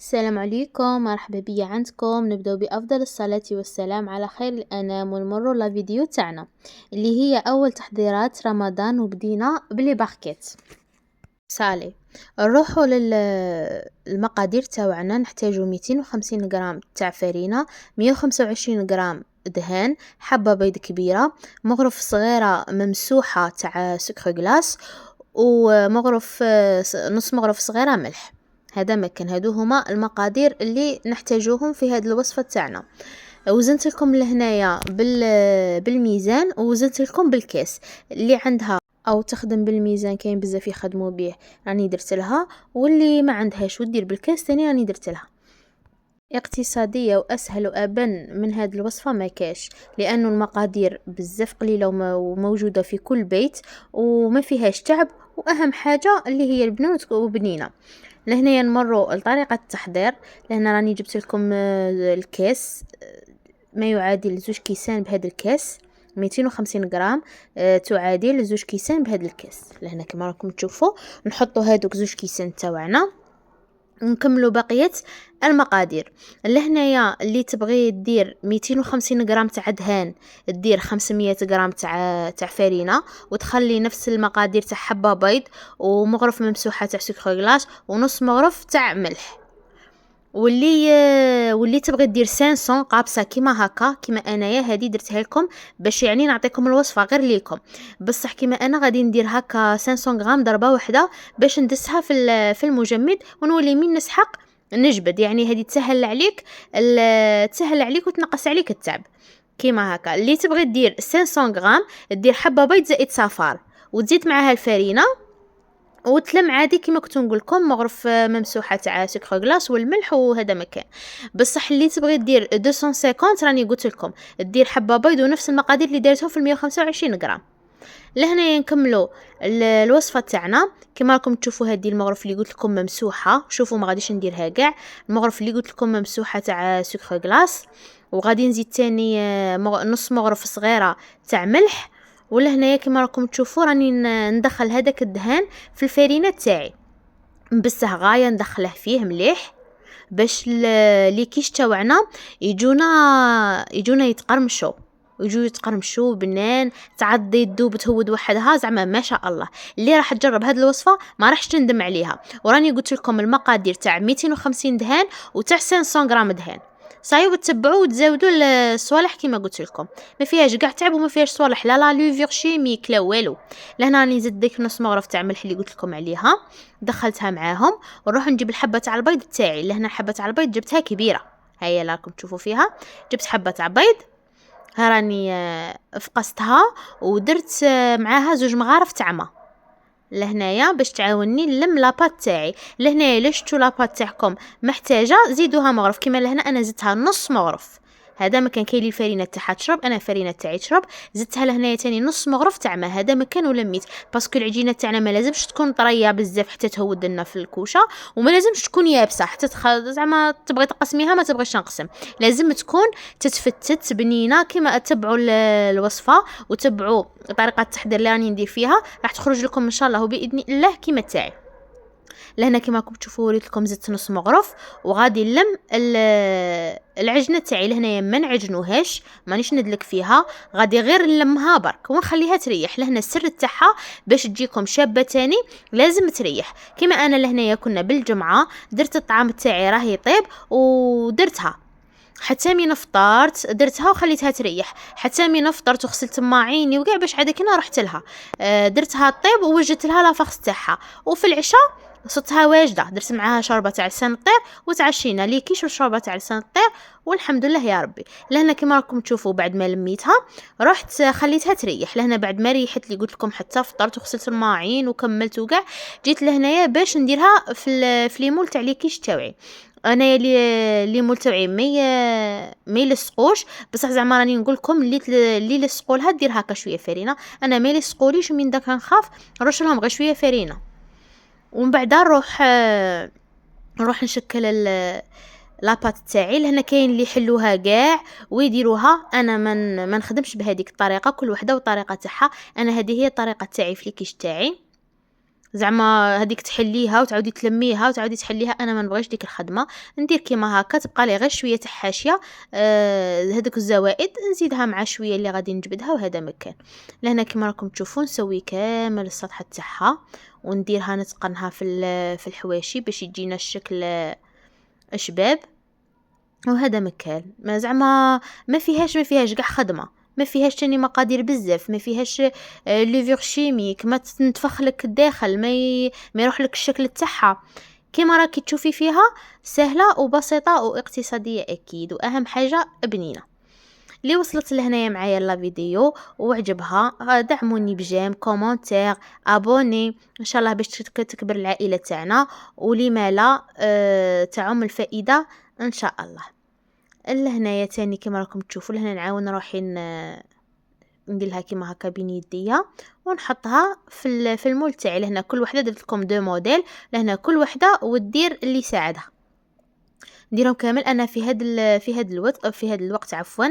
السلام عليكم، مرحبا بيا عندكم. نبدأ بأفضل الصلاة والسلام على خير الأنام ونمروا لفيديو تاعنا اللي هي أول تحضيرات رمضان، وبدينا بلي باخكيت سالي. نروحوا للمقادير تاوعنا. نحتاجو 250 غرام تاع فرينة، 125 غرام دهان، حبة بيض كبيرة، مغرف صغيرة ممسوحة تاع سكر غلاس، ومغرف نص مغرف صغيرة ملح. هذا مكان، هادو هما المقادير اللي نحتاجوهم في هذه الوصفة تاعنا. وزنت لكم لهنايا بالميزان، ووزنت لكم بالكاس اللي عندها او تخدم بالميزان. كاين بزاف يخدموا به، راني درت لها، واللي ما عندهاش ودير بالكاس تاني راني درت لها. اقتصاديه واسهل وابن من هذه الوصفه ما كاش، لانه المقادير بزاف قليله وموجوده في كل بيت وما فيهاش تعب، واهم حاجه اللي هي البنون وبنينه. لهنا نمروا لطريقه التحضير. لهنا راني جبت لكم الكاس، ما يعادل 2 كيسان بهذا الكاس. 250 غرام تعادل 2 كيسان بهذا الكاس. لهنا كما راكم تشوفوا نحطوا هذوك 2 كيسان تاوعنا، ونكملوا بقيه المقادير. لهنايا اللي تبغي دير 250 غرام تاع دهان، دير 500 غرام تاع فرينه، وتخلي نفس المقادير تاع حبه بيض، ومغرف ممسوحه تاع سكر غلاس، ونص مغرف تاع ملح. واللي تبغي دير 500 قابصه كيما هكا، كيما انايا هذه درتها لكم باش يعني نعطيكم الوصفه غير ليكم. بصح كيما انا غادي ندير هكا 500 غرام ضربه واحده باش ندسها في المجمد، ونولي من نسحق نجبد. يعني هذه تسهل عليك وتنقص عليك التعب. كيما هكا اللي تبغي دير 500 غرام دير حبه بيض زائد صفار، وتزيد معاها الفرينه، وتلم عادي كيما كنت نقول لكم مغرف ممسوحه تاع سكر غلاس والملح. وهذا مكان. بصح اللي تبغي دير 250 راني قلت لكم دير حبه بيض ونفس المقادير اللي دارتهم في 125 غرام. لهنا نكملوا الوصفه تاعنا. كما راكم تشوفوا هذه المغرف اللي قلت لكم ممسوحه، شوفوا ما غاديش نديرها كاع. المغرف اللي قلت لكم ممسوحه تاع سكر غلاس، وغادي نزيد تاني نص مغرف صغيره تاع ملح. ولهنايا كما راكم تشوفوا راني ندخل هذاك الدهان في الفرينه تاعي، نبسه غايه، ندخله فيه مليح باش لي كيش تاوعنا يجونا يتقرمشوا، يجوا يتقرمشوا بنان، تعضي تذوب تهود وحدها. زعما ما شاء الله اللي راح تجرب هذه الوصفه ما راحش تندم عليها. وراني قلت لكم المقادير تاع 250 دهان وتاع 500 غرام دهان. صايو تتبعوا وتزودوا الصوالح كيما قلت لكم، ما فيهاش كاع تعب وما فيهاش صوالح، لا لوفير شيميك لا والو. لهنا راني نزيد ديك نص مغرف تاع ملح اللي قلت لكم عليها، دخلتها معاهم. ونروح نجيب الحبه تاع البيض تاعي. لهنا الحبه تاع البيض جبتها كبيره، هيا راكم تشوفوا فيها. جبت حبه تاع بيض، راني فقستها، ودرت معاها 2 مغارف تاع ما. لهنايا باش تعاوني نلم لاباط تاعي. لهنايا الا شفتوا لاباط تاعكم محتاجه زيدوها مغرف، كيما لهنا انا زدتها نص مغرف. هذا مكان كاين لي الفرينه تاعها تشرب، انا الفرينه تاعي تشرب، زدتها لهنايا تاني نص مغرف تاع ما. هذا مكان ولميت باسكو العجينه تاعنا ما لازمش تكون طريه بزاف حتى تهود لنا في الكوشه، وما لازمش تكون يابسه حتى زعما تبغي تقسميها ما تبغيش نقسم. لازم تكون تتفتت بنينه. كيما تتبعوا الوصفه وتبعوا طريقه التحضير اللي راني ندير فيها، راح تخرج لكم ان شاء الله باذن الله كيما تاعي. لهنا كما راكم تشوفوا وريت لكم زدت نص مغرف، وغادي نلم العجنه تاعي. لهنايا ما نعجنوهاش، مانيش ندلك فيها، غادي غير نلمها برك ونخليها تريح. لهنا السر تاعها باش تجيكم شابه تاني لازم تريح. كما انا لهنايا كنا بالجمعه درت الطعام تاعي راه يطيب، ودرتها حتى من فطرت درتها وخليتها تريح. حتى من فطرت وغسلت ماعيني وكاع باش عاد كنا رحت لها درتها طيب ووجدت لها لافاخ تاعها. وفي العشاء صرتها واجده، درت معاها شوربه تاع لسان الطير، وتعشينا لي كيش وشوربه تاع لسان الطير، والحمد لله يا ربي. لهنا كما راكم تشوفوا بعد ما لميتها رحت خليتها تريح. لهنا بعد ما ريحت لي قلت لكم حتى فطرت وغسلت الماعين وكملت وكاع، جيت لهنايا باش نديرها في ليمول تاع لي كيش تاوعي. انا اللي مول تاعي ما يلصقوش، بصح زعما راني نقول لكم اللي لصقولها دير هكا شويه فرينه. انا ما يلصقوليش، من داك نخاف نرش لهم غير شويه فرينه. ومن بعد نروح نشكل لاباط تاعي. لهنا كاين اللي يحلوها كاع ويديروها، انا ما نخدمش بهذيك الطريقه، كل وحده والطريقه تاعها. انا هذه هي الطريقه تاعي في الكيش تاعي. زعما هذيك تحليها وتعاودي تلميها وتعاودي تحليها، انا ما نبغيش ديك الخدمه. ندير كيما هكا، تبقى لي غير شويه تاع حاشيه، هذوك الزوائد نزيدها مع شويه اللي غادي نجبدها، وهذا مكان. لهنا كيما راكم تشوفون نسوي كامل السطح تاعها، ونديرها نتقنها في الحواشي باش يجينا الشكل شباب. وهذا مكان ما زعما ما فيهاش كاع خدمه، ما فيهاش تاني مقادير بزاف، ما فيهاش ليفور شيميك ما تنتفخ الداخل، ما يروح لك الشكل تاعها. كيما راكي تشوفي فيها سهله وبسيطه واقتصاديه اكيد، واهم حاجه بنينه. اللي وصلت لهنايا معايا لا فيديو وعجبها، دعموني بجيم، كومونتير، ابوني ان شاء الله باش تكبر العائله تاعنا، ولما لا تعم الفائده ان شاء الله. لهنايا تاني كما راكم تشوفوا، لهنا نعاون روحي نديرها كيما هكا بين يديا ونحطها في المول تاعي. لهنا كل وحده درت لكم دو موديل، لهنا كل وحده ودير اللي يساعدها. نديرهم كامل. انا في هذا الوقت عفوا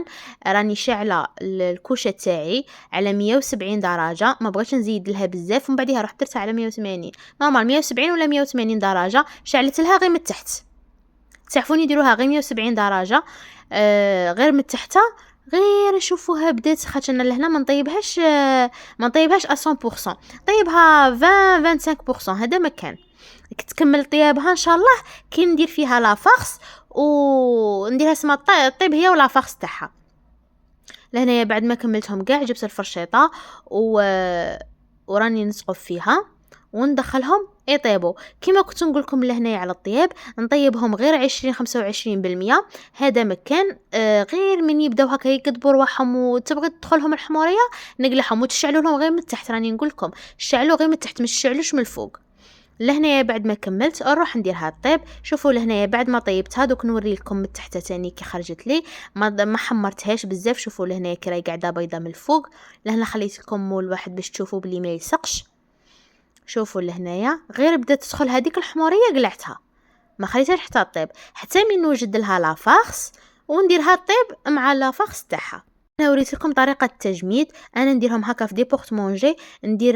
راني شاعله الكوشه تاعي على 170 درجه، ما بغيتش نزيد لها بزاف، ومن بعدها رحت درتها على 180 نورمال 170 ولا 180 درجه، شعلت لها غير من تحت. تعرفوني ديروها غير 170 درجه، غير من تحت، غير شوفوها بدات خاطرنا لهنا ما نطيبهاش 100%، طيبها 20 25%، هذا مكان تكمل طيابها ان شاء الله. كي ندير فيها لا فارس ونديرها سما طيب هي ولا فارس تاعها. لهنايا بعد ما كملتهم كاع جبت الفرشيطه وراني نسقف فيها وندخلهم يطيبوا. كما كنت نقول لكم لهنايا على الطياب نطيبهم غير 20-25%. هذا مكان غير من يبداو هكا يكذبوا رواحهم وتبغي تدخلهم الحموريه نقلعهم وتشعلوا لهم غير من تحت. راني نقول لكم شعلوا غير من تحت، مش شعلوش من الفوق. لهنايا بعد ما كملت نروح نديرها الطيب. شوفوا لهنايا بعد ما طيبتها دوك نوري لكم من تحت تاني كي خرجت لي، ما حمرتهاش بزاف. شوفوا لهنايا كي راهي قاعده بيضه من الفوق. لهنا خليت لكم مول واحد باش تشوفوا بلي ما يلصقش. شوفوا لهنايا غير بدات تدخل هذيك الحموريه قلعتها، ما خليتهاش حتى طيب، حتى من نوجد لها لا فارس ونديرها طيب مع لا فارس تاعها. انا وريت لكم طريقه التجميد. انا نديرهم هكا في دي بورت مونجي، ندير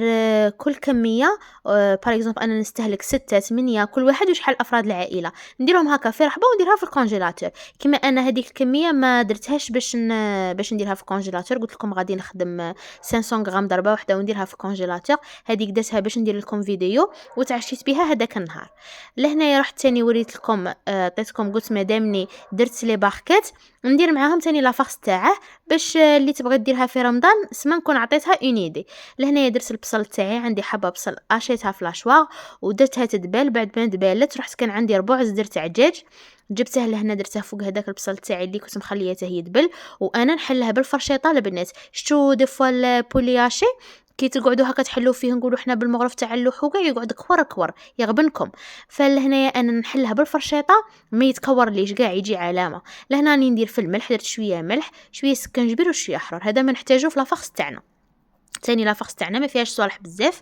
كل كميه باغ اكزومبل انا نستهلك 6 8 كل واحد وشحال افراد العائله، نديرهم هكا في رحبه ونديرها في الكونجيلاتور. كما انا هذيك الكميه ما درتهاش باش نديرها في الكونجيلاتور، قلت لكم غادي نخدم 500 غرام ضربه واحده ونديرها في الكونجيلاتور. هذيك درتها باش ندير لكم فيديو وتعشيت بها هذاك النهار. لهنايا رحت تاني وريت لكم عطيتكم قلت مادامني درت لي باركات ندير معاهم تاني لا فارس تاعه، باش اللي تبغي ديرها في رمضان سما نكون عطيتها اون ايدي. لهنايا درت البصل تاعي، عندي حبه بصل اشيتها في لاشواغ ودرتها تدبال. بعد ما دبالت رحت كان عندي ربع زدر تاع دجاج جبته لهنا درته فوق هذاك البصل تاعي اللي كنت مخليته يدبل، وانا نحلها بالفرشيطه البنات. شتو دي فوا البولياشي كي تقعدوا هكا تحلوا فيه، نقولوا حنا بالمغرب تاع اللحو كاع يقعد كور يغبنكم. فلهنايا انا نحلها بالفرشيطه ما يتكور ليش كاع يجي علامه. لهنا راني ندير في الملح، درت شويه ملح شويه سكنجبير وشويه حرار، هذا ما نحتاجو في لافاخس تاعنا. تاني لافاخس تاعنا ما فيهاش صالح بزاف.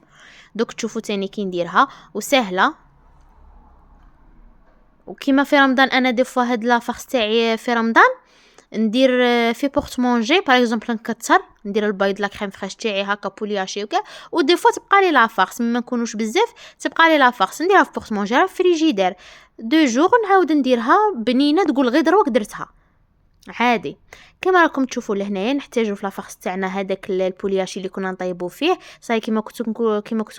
دوك تشوفوا تاني كي نديرها وسهله. وكيما في رمضان انا دي فوا هاد لافاخس تاعي في رمضان ندير في بورت مونجي باغ اكزومبل نكثر ندير البيض لا كريم فريش تاعي هكا بولياشي وكاع، ودي فوا تبقى لي لافارس ما نكونوش بزاف تبقى لي لافارس نديرها في بورت مونجي في فريجيدير 2 جور نعاود نديرها بنينه تقول غير دروك درتها عادي. كما راكم تشوفوا لهنايا نحتاجو في لافاخس تاعنا هذاك البولياشي اللي كنا نطيبوا فيه. صاي كما كنت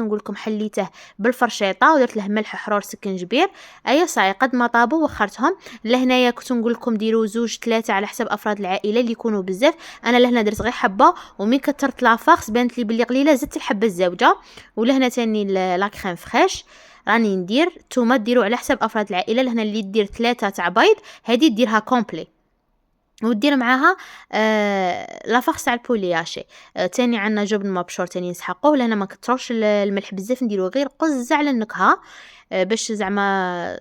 نقول لكم حليته بالفرشيطه ودرت له ملح حرور سكنجبير. ايا صاي قد ما طابوا وخرتهم. لهنايا كنت نقول لكم ديروا 2-3 على حسب افراد العائله اللي يكونوا بزاف. انا لهنا درت غير حبه، ومن كثرت لافاخس بانت لي بلي قليله زدت الحبه الزوجه. ولهنا تاني لا كريم فريش راني ندير. نتوما ديروا على حسب افراد العائله. لهنا اللي دير 3 تاع بيض هذه ديرها كومبلي ودير معاها لافاخس تاع البولياشي. تاني عندنا جبن مبشور تاني نسحقوه. لهنا ما كتروش الملح بزاف نديرو غير قزع على النكهه باش زعما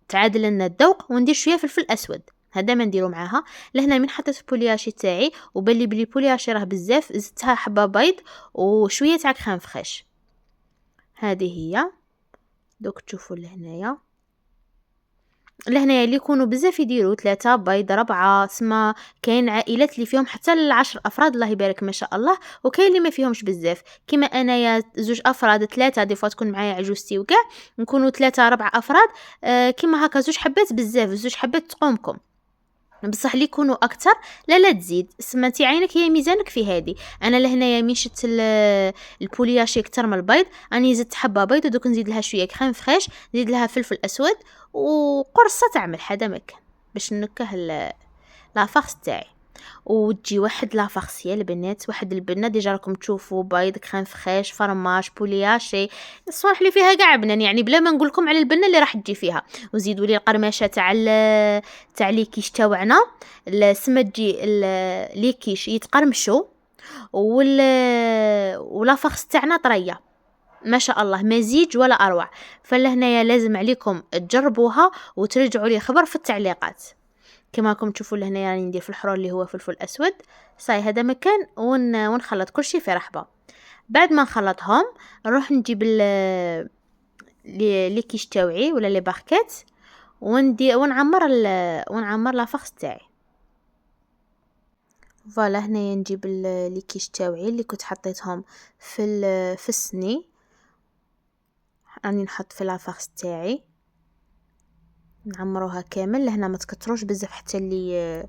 تعادل لنا الذوق. وندير شويه فلفل اسود هذا ما نديرو معاها. لهنا من حطيت البولياشي تاعي وبلي بلي البولياشي راه بزاف زدتها حبه بيض وشويه تاع كريم فريش. هذه هي دوك تشوفوا لهنايا لهنايا اللي يكونوا بزاف يديروا 3 بيض 4 سما. كاين عائلات اللي فيهم حتى ل10 أفراد الله يبارك ما شاء الله، وكاين اللي ما فيهمش بزاف كيما انايا 2 أفراد 3 دي فوا تكون معايا عجوزتي وكاع نكونوا 3 4 أفراد. كيما هكا 2 حبات بزاف 2 حبات تقومكم. بصح اللي يكونوا اكثر لا تزيد سما انت عينك هي ميزانك في هذه. انا لهنايا مين شت البولياشي اكثر من البيض راني زدت حبه بيض ودوك نزيد لها شويه كريم فريش، نزيد لها فلفل اسود وقرصه تاع ملح. هذا مكان باش نكه لافارس تاعي. وتجي واحد لافارسيه البنات، واحد البنه ديجا راكم تشوفوا بيض كريم فريش فرماج بولياشي الصوالح اللي فيها كاع بنان يعني بلا ما نقول لكم على البنه اللي راح تجي فيها. وزيدوا لي القرمشه تاع لي كيش تاعنا السما تجي لي كيش يتقرمشوا ولا فخس تاعنا طريه ما شاء الله مزيج ولا اروع. فلهنايا لازم عليكم تجربوها وترجعوا لي خبر في التعليقات. كما راكم تشوفوا لهنايا راني ندير في الحرور اللي هو فلفل اسود صاي هذا مكان ونخلط كل شيء في رحبه. بعد ما نخلطهم نروح نجيب لي كيش تاوعي ولا لي باكيت ونعمر لافخس تاعي. فوالا هنايا نجيب لي كيش تاوعي اللي كنت حطيتهم في السني راني نحط في لافخس تاعي نعمروها كامل. لهنا ما تكتروش بزاف حتى اللي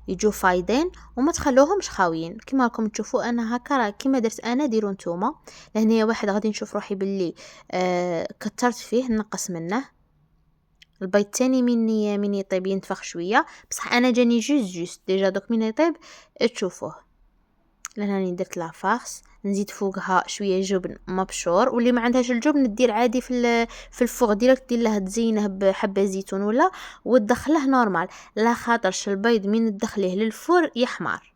يجوا فايدين وما تخلوهمش خاويين. كما راكم تشوفوا انا هكا كما درت انا ديروا نتوما. لهنا واحد غادي نشوف روحي باللي كترت فيه نقص منه. البيض الثاني من يطيب ينتفخ شويه بصح انا جاني جوست ديجا دوك من يطيب تشوفوه. لهنا راني درت لافارس نزيد فوقها شويه جبن مبشور، واللي ما عندهاش الجبن دير عادي في الفوغ ديريكت دير له تزينه بحبه زيتون ولا وتدخله نورمال. لا خاطرش البيض من تدخليه للفور يحمر.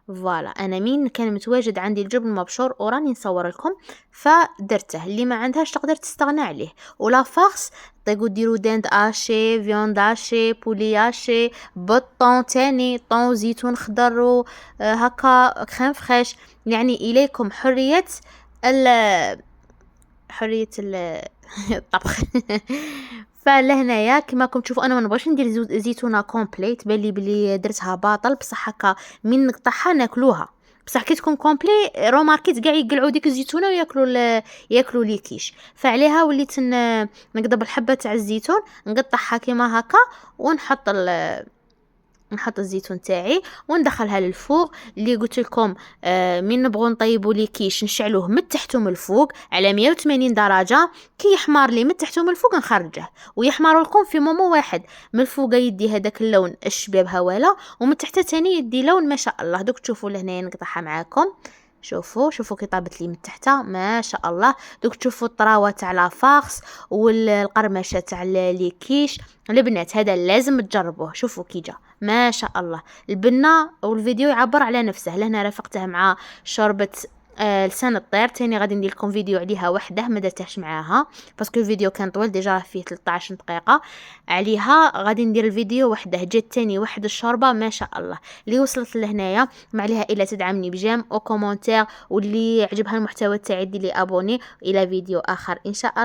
فوالا انا مين كان متواجد عندي الجبن مبشور وراني نصور لكم فدرته. اللي ما عندهاش تقدر تستغنى عليه. ولا فارس طيقوا ديروا داند اشي فيوند اشي بولي اشي بطون تاني طون زيتون خضر هكا كريم فريش يعني اليكم حريه الطبخ. فلهنايا كما راكم تشوفوا انا ما نبغيش ندير زيتونه كومبليت بالي بلي درتها باطل بصح هكا من نقطعها ناكلوها. بصح كي تكون كومبلي روماركيت كاع يقلعوا ديك الزيتونه وياكلوا لي كيش. فعليها وليت نقضب الحبه تاع الزيتون نقطعها كيما هكا ونحط نحط الزيتون تاعي وندخلها للفوغ. اللي قلت لكم من نبغوا نطيبوا لي كيش نشعلوه من تحت ومن الفوق على 180 درجه. كي يحمر لي من تحت ومن الفوق نخرجه ويحمر لكم في مومو واحد. من الفوق يدي هذاك اللون الشباب هواله ومن تحت ثاني يدي لون ما شاء الله. دوك تشوفوا لهنا نقطعها معاكم. شوفوا كي طابت لي من تحت ما شاء الله. دوك تشوفوا الطراوه تاع لافارس والقرمشه تاع لي كيش. البنات هذا لازم تجربوه. شوفوا كي جا ما شاء الله البنه والفيديو يعبر على نفسه. لهنا رافقته مع شوربه لسان الطير تاني غادي ندير لكم فيديو عليها وحده ما درتهش معاها باسكو الفيديو كان طويل ديجا فيه 13 دقيقه عليها. غادي ندير الفيديو وحده جات تاني واحد الشوربه ما شاء الله اللي وصلت لهنايا. ما عليها الا تدعمني بجيم او كومونتير واللي عجبها المحتوى تاعي ديري ابوني. الى فيديو اخر ان شاء الله.